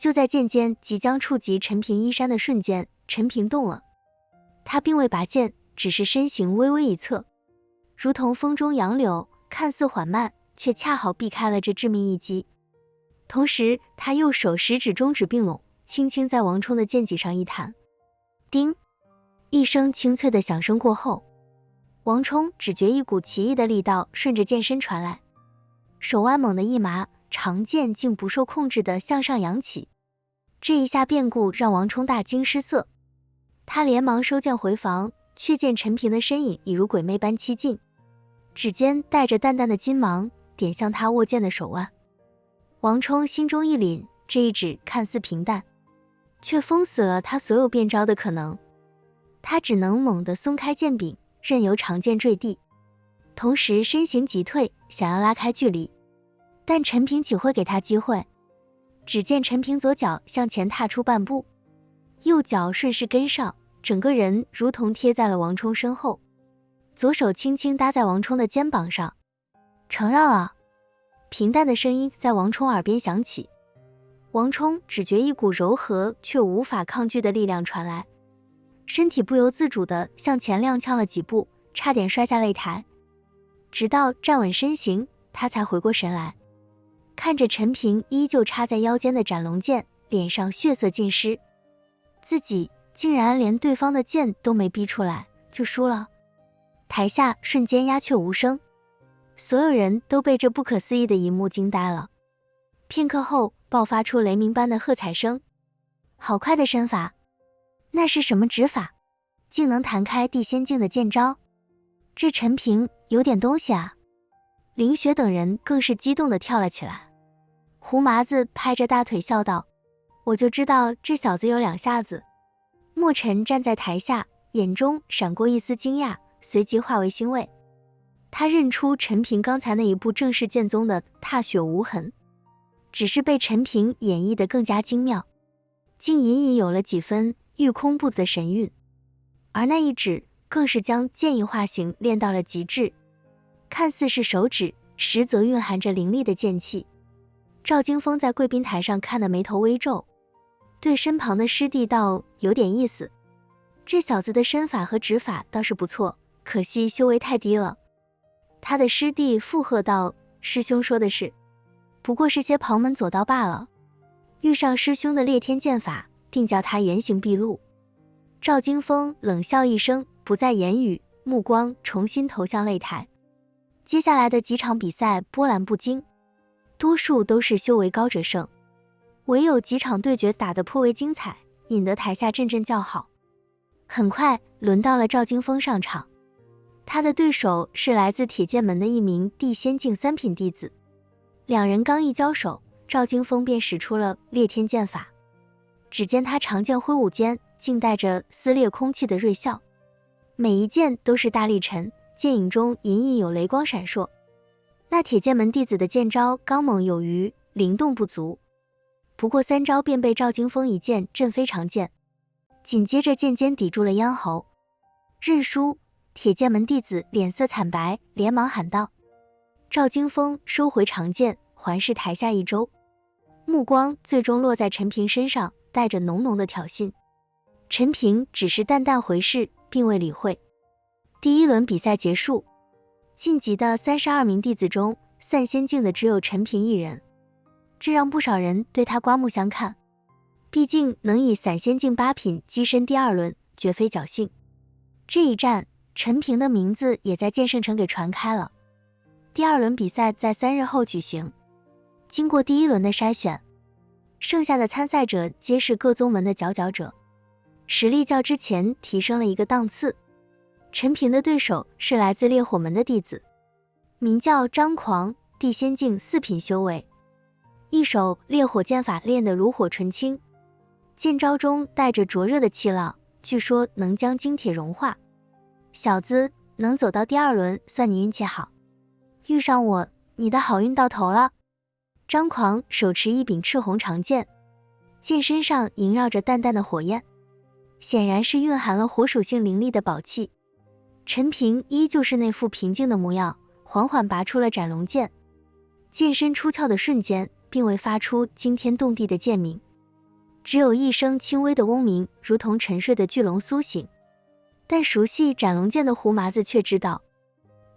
就在剑尖即将触及陈平衣衫的瞬间，陈平动了。他并未拔剑，只是身形微微一侧，如同风中杨柳，看似缓慢，却恰好避开了这致命一击。同时，他右手食指中指并拢，轻轻在王冲的剑脊上一弹，叮一声清脆的响声过后，王冲只觉一股奇异的力道顺着剑身传来，手腕猛地一麻，长剑竟不受控制地向上扬起。这一下变故让王冲大惊失色，他连忙收剑回防，却见陈平的身影已如鬼魅般趋近，指尖带着淡淡的金芒点向他握剑的手腕。王冲心中一凛，这一指看似平淡，却封死了他所有变招的可能。他只能猛地松开剑柄，任由长剑坠地，同时身形急退，想要拉开距离。但陈平岂会给他机会？只见陈平左脚向前踏出半步，右脚顺势跟上，整个人如同贴在了王冲身后，左手轻轻搭在王冲的肩膀上。承让啊！平淡的声音在王冲耳边响起。王冲只觉一股柔和却无法抗拒的力量传来，身体不由自主地向前踉跄了几步，差点摔下擂台。直到站稳身形，他才回过神来，看着陈平依旧插在腰间的斩龙剑，脸上血色尽失。自己竟然连对方的剑都没逼出来就输了。台下瞬间鸦雀无声，所有人都被这不可思议的一幕惊呆了。片刻后，爆发出雷鸣般的喝彩声。好快的身法，那是什么指法？竟能弹开地仙境的剑招？这陈平有点东西啊！凌雪等人更是激动地跳了起来。胡麻子拍着大腿笑道：“我就知道这小子有两下子。”墨尘站在台下，眼中闪过一丝惊讶，随即化为欣慰。他认出陈平刚才那一步正是剑宗的踏雪无痕，只是被陈平演绎得更加精妙，竟隐隐有了几分御空步的神韵。而那一指更是将剑意化形练到了极致，看似是手指，实则蕴含着凌厉的剑气。赵京峰在贵宾台上看得眉头微皱，对身旁的师弟道：“有点意思，这小子的身法和指法倒是不错，可惜修为太低了。”他的师弟附和道：“师兄说的是，不过是些旁门左道罢了。遇上师兄的裂天剑法，定叫他原形毕露。”赵京峰冷笑一声，不再言语，目光重新投向擂台。接下来的几场比赛波澜不惊，多数都是修为高者胜，唯有几场对决打得颇为精彩，引得台下阵阵叫好。很快轮到了赵京峰上场，他的对手是来自铁剑门的一名地仙境3品弟子。两人刚一交手，赵京峰便使出了裂天剑法。只见他长剑挥舞间，竟带着撕裂空气的锐啸，每一剑都是大力沉，剑影中隐隐有雷光闪烁。那铁剑门弟子的剑招刚猛有余，灵动不足，不过3招便被赵京峰一剑震飞长剑，紧接着剑尖抵住了咽喉。认输！铁剑门弟子脸色惨白，连忙喊道。赵京峰收回长剑，环视台下一周，目光最终落在陈平身上，带着浓浓的挑衅。陈平只是淡淡回视，并未理会。第一轮比赛结束，晋级的32名弟子中，散仙境的只有陈平一人，这让不少人对他刮目相看。毕竟能以散仙境8品跻身第2轮，绝非侥幸。这一战，陈平的名字也在剑圣城给传开了。第2轮比赛在3日后举行，经过第1轮的筛选，剩下的参赛者皆是各宗门的佼佼者，实力较之前提升了一个档次。陈平的对手是来自烈火门的弟子，名叫张狂，地仙境4品修为，一手烈火剑法练得炉火纯青，剑招中带着灼热的气浪，据说能将精铁融化。小子，能走到第2轮，算你运气好，遇上我，你的好运到头了。张狂手持一柄赤红长剑，剑身上萦绕着淡淡的火焰，显然是蕴含了火属性灵力的宝器。陈平依旧是那副平静的模样，缓缓拔出了斩龙剑，剑身出鞘的瞬间，并未发出惊天动地的剑鸣，只有一声轻微的嗡鸣，如同沉睡的巨龙苏醒。但熟悉斩龙剑的胡麻子却知道，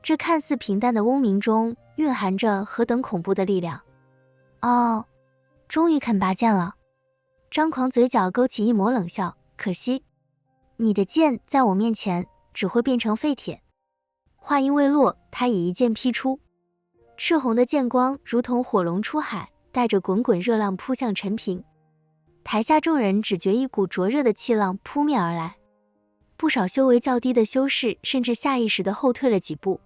这看似平淡的嗡鸣中蕴含着何等恐怖的力量。哦，终于肯拔剑了。张狂嘴角勾起一抹冷笑，可惜，你的剑在我面前只会变成废铁。话音未落，他已一剑劈出，赤红的剑光如同火龙出海，带着滚滚热浪扑向陈平。台下众人只觉一股灼热的气浪扑面而来，不少修为较低的修士甚至下意识地后退了几步。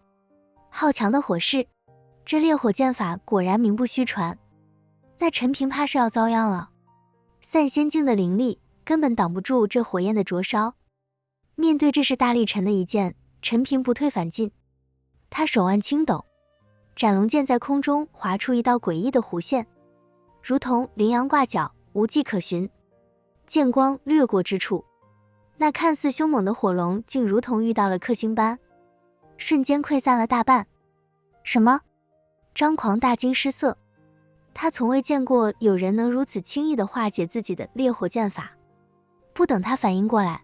好强的火势，这烈火剑法果然名不虚传。那陈平怕是要遭殃了，散仙境的灵力根本挡不住这火焰的灼烧。面对这是大力沉的一剑，陈平不退反进，他手腕轻抖，斩龙剑在空中划出一道诡异的弧线，如同羚羊挂角，无迹可寻。剑光掠过之处，那看似凶猛的火龙竟如同遇到了克星般，瞬间溃散了大半。什么？张狂大惊失色，他从未见过有人能如此轻易地化解自己的烈火剑法。不等他反应过来，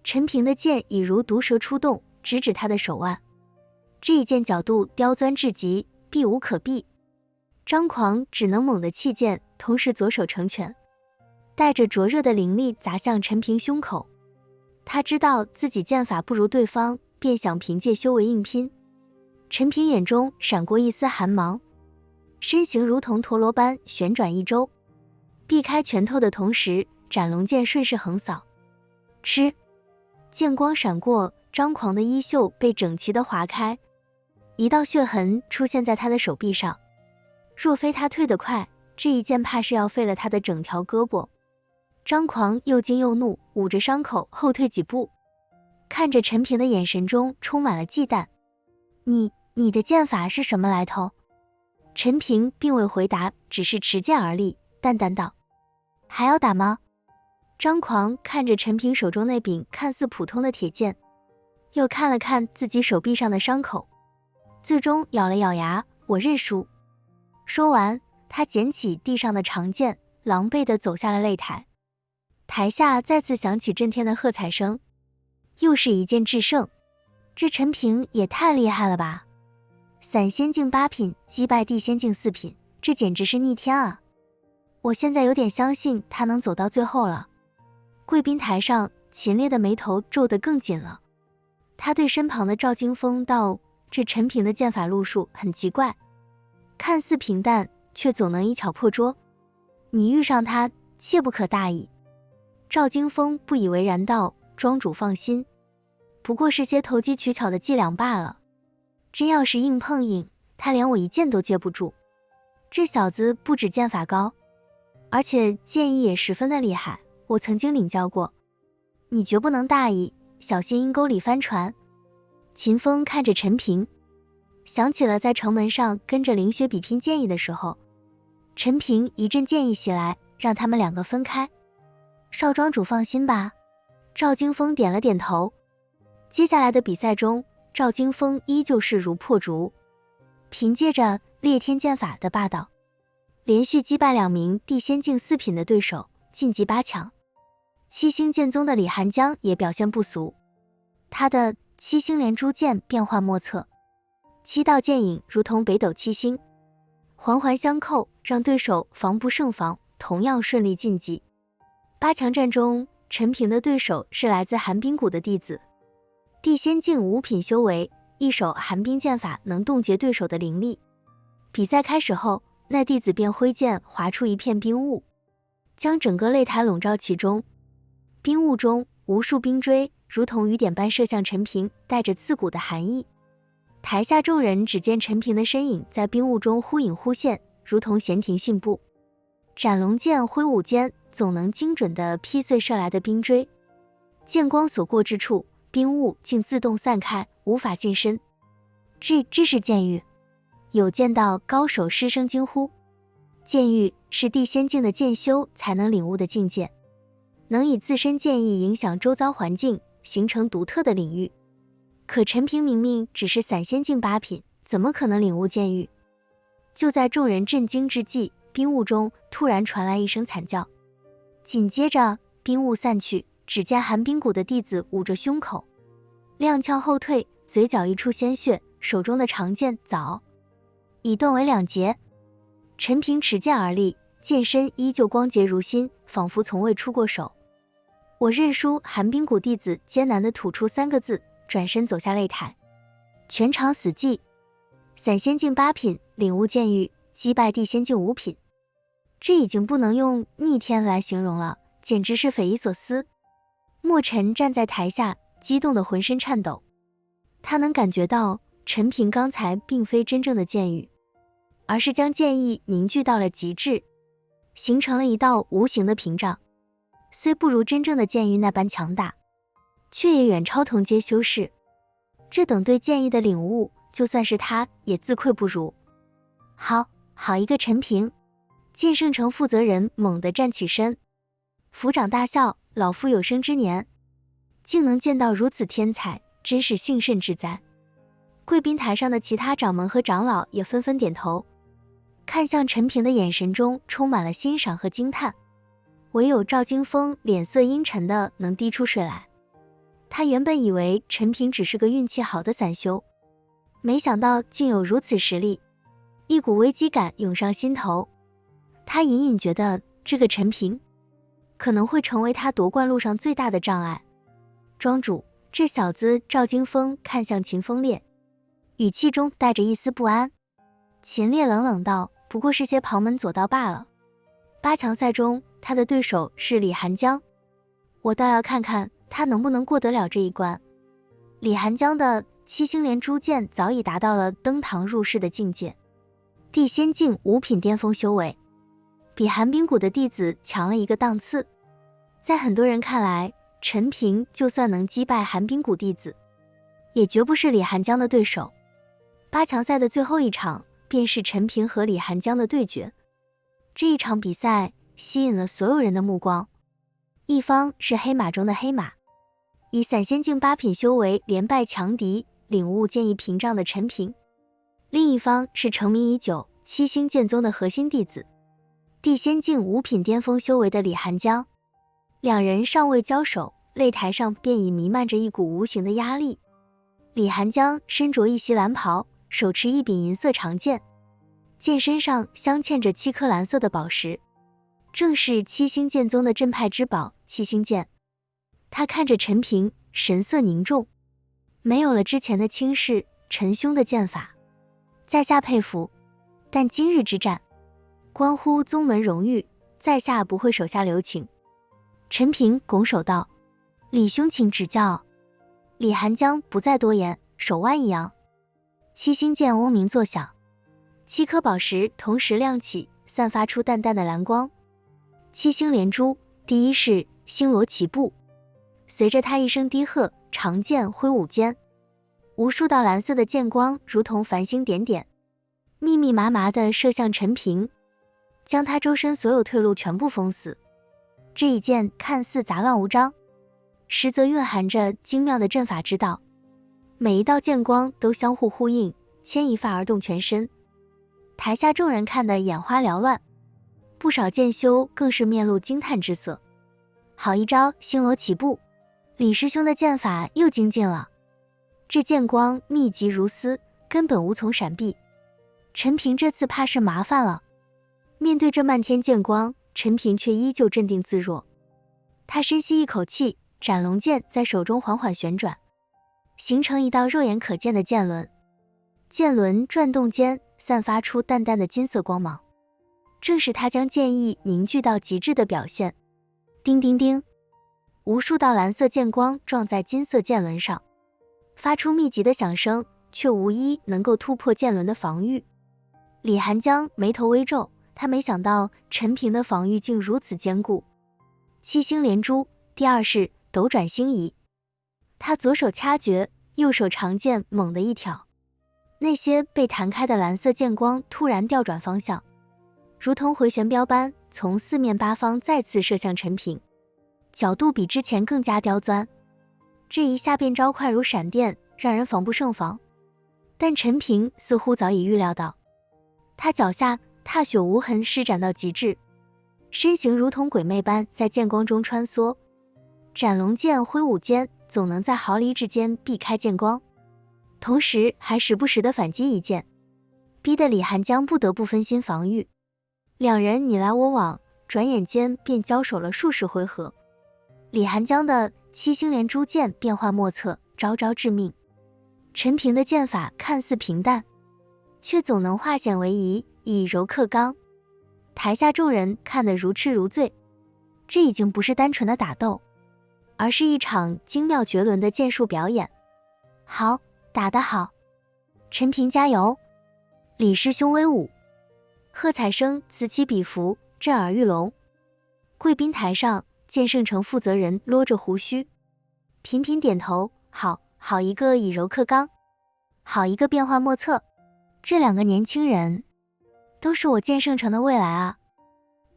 陈平的剑已如毒蛇出洞，直指他的手腕。这一剑角度刁钻至极，避无可避。张狂只能猛地弃剑，同时左手成拳，带着灼热的灵力砸向陈平胸口。他知道自己剑法不如对方，便想凭借修为硬拼。陈平眼中闪过一丝寒芒，身形如同陀螺般旋转一周，避开拳头的同时，斩龙剑顺势横扫。吃！剑光闪过，张狂的衣袖被整齐地划开，一道血痕出现在他的手臂上。若非他退得快，这一剑怕是要废了他的整条胳膊。张狂又惊又怒，捂着伤口后退几步，看着陈平的眼神中充满了忌惮。你的剑法是什么来头？陈平并未回答，只是持剑而立，淡淡道：还要打吗？张狂看着陈平手中那柄看似普通的铁剑，又看了看自己手臂上的伤口，最终咬了咬牙，我认输。说完，他捡起地上的长剑，狼狈地走下了擂台。台下再次响起震天的喝彩声，又是一剑制胜，这陈平也太厉害了吧！散仙境8品击败地仙境4品，这简直是逆天啊！我现在有点相信他能走到最后了。贵宾台上，秦烈的眉头皱得更紧了。他对身旁的赵金峰道：这陈平的剑法路数很奇怪，看似平淡，却总能一巧破拙。你遇上他，切不可大意。赵金峰不以为然道：庄主放心，不过是些投机取巧的伎俩罢了。真要是硬碰硬，他连我一剑都接不住。这小子不止剑法高，而且剑艺也十分的厉害，我曾经领教过。你绝不能大意，小心阴沟里翻船。秦风看着陈平，想起了在城门上跟着林雪比拼剑艺的时候，陈平一阵剑意袭来，让他们两个分开。少庄主放心吧。赵金峰点了点头。接下来的比赛中，赵金峰依旧势如破竹，凭借着烈天剑法的霸道，连续击败2名地仙境4品的对手，晋级8强。七星剑宗的李寒江也表现不俗，他的七星连珠剑变幻莫测，7道剑影如同北斗七星，环环相扣，让对手防不胜防，同样顺利晋级。8强战中，陈平的对手是来自寒冰谷的弟子，地仙境5品修为，一手寒冰剑法能冻结对手的灵力。比赛开始后，那弟子便挥剑划出一片冰雾，将整个擂台笼罩其中。冰雾中，无数冰锥如同雨点般射向陈平，带着刺骨的寒意。台下众人只见陈平的身影在冰雾中忽隐忽现，如同闲庭信步。斩龙剑挥舞间，总能精准地劈碎射来的冰锥，剑光所过之处，冰雾竟自动散开，无法近身。这是剑域？有剑道高手失声惊呼。剑域是地仙境的剑修才能领悟的境界，能以自身剑意影响周遭环境，形成独特的领域。可陈平明明只是散仙境8品，怎么可能领悟剑域？就在众人震惊之际，冰雾中突然传来一声惨叫，紧接着冰雾散去，只见寒冰谷的弟子捂着胸口，踉跄后退，嘴角一处鲜血，手中的长剑早已断为两截。陈平持剑而立，剑身依旧光洁如新，仿佛从未出过手。我认输。寒冰谷弟子艰难地吐出3个字，转身走下擂台。全场死寂。散仙境8品，领悟剑域，击败地仙境5品。这已经不能用逆天来形容了，简直是匪夷所思。墨尘站在台下，激动得浑身颤抖。他能感觉到陈平刚才并非真正的剑域，而是将剑意凝聚到了极致，形成了一道无形的屏障。虽不如真正的剑域那般强大，却也远超同阶修士。这等对剑意的领悟，就算是他也自愧不如。好一个陈平！剑圣城负责人猛地站起身，府长大笑：“老夫有生之年，竟能见到如此天才，真是幸甚至哉！”贵宾台上的其他掌门和长老也纷纷点头，看向陈平的眼神中充满了欣赏和惊叹。唯有赵京风脸色阴沉的能滴出水来。他原本以为陈平只是个运气好的散修，没想到竟有如此实力，一股危机感涌上心头。他隐隐觉得这个陈平可能会成为他夺冠路上最大的障碍。庄主，这小子。赵京风看向秦风烈，语气中带着一丝不安。秦烈冷冷道：“不过是些旁门左道罢了。8强赛中，他的对手是李寒江，我倒要看看他能不能过得了这一关。”李寒江的7星连珠剑早已达到了登堂入室的境界，地仙境5品巅峰修为，比寒冰谷的弟子强了一个档次。在很多人看来，陈平就算能击败寒冰谷弟子，也绝不是李寒江的对手。8强赛的最后一场，便是陈平和李寒江的对决。这一场比赛吸引了所有人的目光。一方是黑马中的黑马，以散仙境8品修为连败强敌，领悟剑意屏障的陈平；另一方是成名已久7星剑宗的核心弟子，地仙境5品巅峰修为的李寒江。两人尚未交手，擂台上便已弥漫着一股无形的压力。李寒江身着一袭蓝袍，手持一柄银色长剑，剑身上镶嵌着7颗蓝色的宝石，正是7星剑宗的镇派之宝7星剑。他看着陈平，神色凝重，没有了之前的轻视，陈兄的剑法在下佩服，但今日之战关乎宗门荣誉，在下不会手下留情。陈平拱手道：“李兄请指教。”李寒江不再多言，手腕一扬，7星剑嗡鸣作响，7颗宝石同时亮起，散发出淡淡的蓝光。7星连珠，第一式星罗棋布。随着他一声低喝，长剑挥舞间，无数道蓝色的剑光如同繁星点点，密密麻麻地射向陈平，将他周身所有退路全部封死。这一剑看似杂乱无章，实则蕴含着精妙的阵法之道，每一道剑光都相互呼应，牵一发而动全身。台下众人看得眼花缭乱，不少剑修更是面露惊叹之色。好一招星罗棋布，李师兄的剑法又精进了，这剑光密集如丝，根本无从闪避。陈平这次怕是麻烦了。面对这漫天剑光，陈平却依旧镇定自若。他深吸一口气，斩龙剑在手中缓缓旋转，形成一道肉眼可见的剑轮。剑轮转动间散发出淡淡的金色光芒，正是他将剑意凝聚到极致的表现。叮叮叮，无数道蓝色剑光撞在金色剑轮上，发出密集的响声，却无一能够突破剑轮的防御。李寒江眉头微皱，他没想到陈平的防御竟如此坚固。7星连珠，第二式斗转星移。他左手掐诀，右手长剑猛地一挑，那些被弹开的蓝色剑光突然调转方向，如同回旋镖般从四面八方再次射向陈平，角度比之前更加刁钻。这一下变招快如闪电，让人防不胜防。但陈平似乎早已预料到，他脚下踏雪无痕施展到极致，身形如同鬼魅般在剑光中穿梭，斩龙剑挥舞间，总能在毫厘之间避开剑光，同时还时不时的反击一剑，逼得李寒江不得不分心防御。两人你来我往，转眼间便交手了数十回合。李寒江的七星连珠剑变幻莫测，招招致命。陈平的剑法看似平淡，却总能化险为夷，以柔克刚。台下众人看得如痴如醉，这已经不是单纯的打斗，而是一场精妙绝伦的剑术表演。好，打得好，陈平加油！李师兄威武！喝彩声此起彼伏，震耳欲聋。贵宾台上，剑圣城负责人捋着胡须，频频点头。好一个以柔克刚，好一个变幻莫测。这两个年轻人都是我剑圣城的未来啊！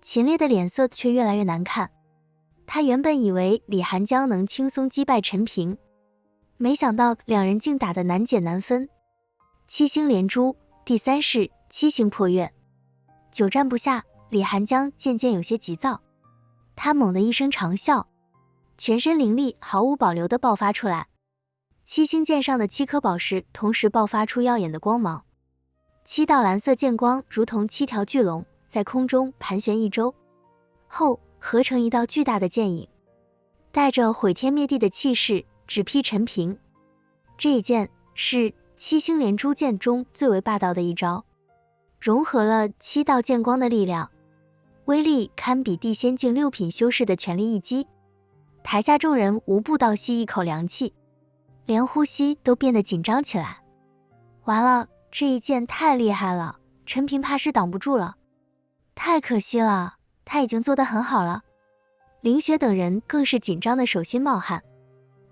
秦烈的脸色却越来越难看。他原本以为李寒江能轻松击败陈平，没想到两人竟打得难解难分。七星连珠，第三式七星破月。久战不下，李寒江渐渐有些急躁。他猛地一声长啸，全身灵力毫无保留地爆发出来。七星剑上的7颗宝石同时爆发出耀眼的光芒，7道蓝色剑光如同7条巨龙，在空中盘旋一周后合成一道巨大的剑影，带着毁天灭地的气势直劈陈平。这一剑是七星连珠剑中最为霸道的一招，融合了7道剑光的力量，威力堪比地仙境6品修士的全力一击。台下众人无不倒吸一口凉气，连呼吸都变得紧张起来。完了，这一剑太厉害了，陈平怕是挡不住了。太可惜了，他已经做得很好了。凌雪等人更是紧张的手心冒汗，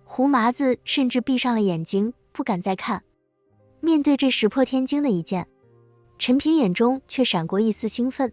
胡麻子甚至闭上了眼睛，不敢再看。面对这石破天惊的一剑，陈平眼中却闪过一丝兴奋。